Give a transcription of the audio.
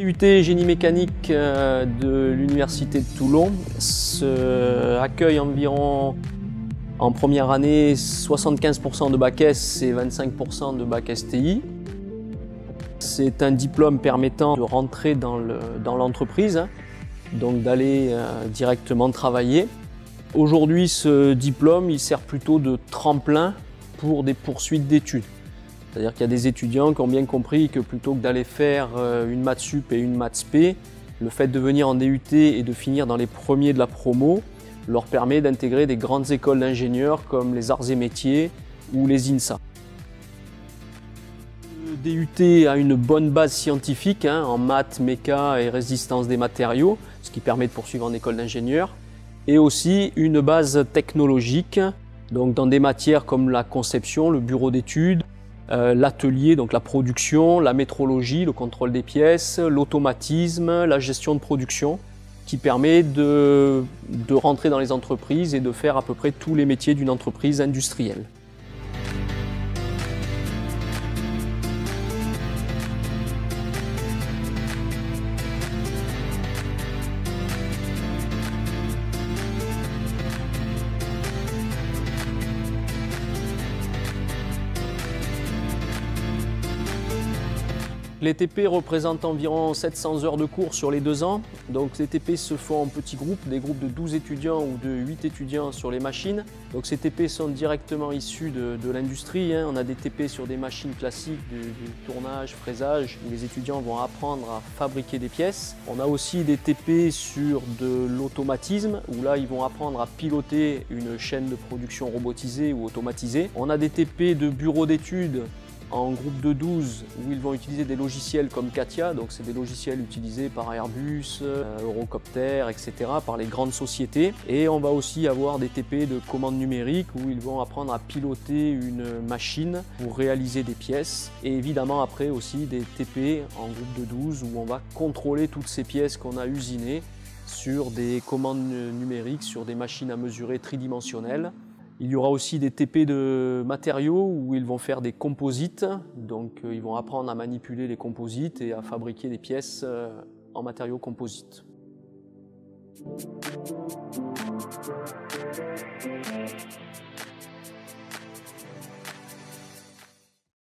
DUT Génie mécanique de l'Université de Toulon accueille environ en première année 75% de bac S et 25% de bac STI. C'est un diplôme permettant de rentrer dans l'entreprise, donc d'aller directement travailler. Aujourd'hui, ce diplôme il sert plutôt de tremplin pour des poursuites d'études. C'est-à-dire qu'il y a des étudiants qui ont bien compris que plutôt que d'aller faire une maths sup et une maths spé, le fait de venir en DUT et de finir dans les premiers de la promo leur permet d'intégrer des grandes écoles d'ingénieurs comme les arts et métiers ou les INSA. Le DUT a une bonne base scientifique en maths, méca et résistance des matériaux, ce qui permet de poursuivre en école d'ingénieur, et aussi une base technologique, donc dans des matières comme la conception, le bureau d'études, l'atelier, donc la production, la métrologie, le contrôle des pièces, l'automatisme, la gestion de production, qui permet de rentrer dans les entreprises et de faire à peu près tous les métiers d'une entreprise industrielle. Les TP représentent environ 700 heures de cours sur les 2 ans. Donc ces TP se font en petits groupes, des groupes de 12 étudiants ou de 8 étudiants sur les machines. Donc ces TP sont directement issus de l'industrie. On a des TP sur des machines classiques du tournage, fraisage, où les étudiants vont apprendre à fabriquer des pièces. On a aussi des TP sur de l'automatisme, où là ils vont apprendre à piloter une chaîne de production robotisée ou automatisée. On a des TP de bureau d'études en groupe de 12 où ils vont utiliser des logiciels comme CATIA, donc c'est des logiciels utilisés par Airbus, Eurocopter, etc., par les grandes sociétés. Et on va aussi avoir des TP de commande numérique où ils vont apprendre à piloter une machine pour réaliser des pièces. Et évidemment après aussi des TP en groupe de 12 où on va contrôler toutes ces pièces qu'on a usinées sur des commandes numériques, sur des machines à mesurer tridimensionnelles. Il y aura aussi des TP de matériaux où ils vont faire des composites, donc ils vont apprendre à manipuler les composites et à fabriquer des pièces en matériaux composites.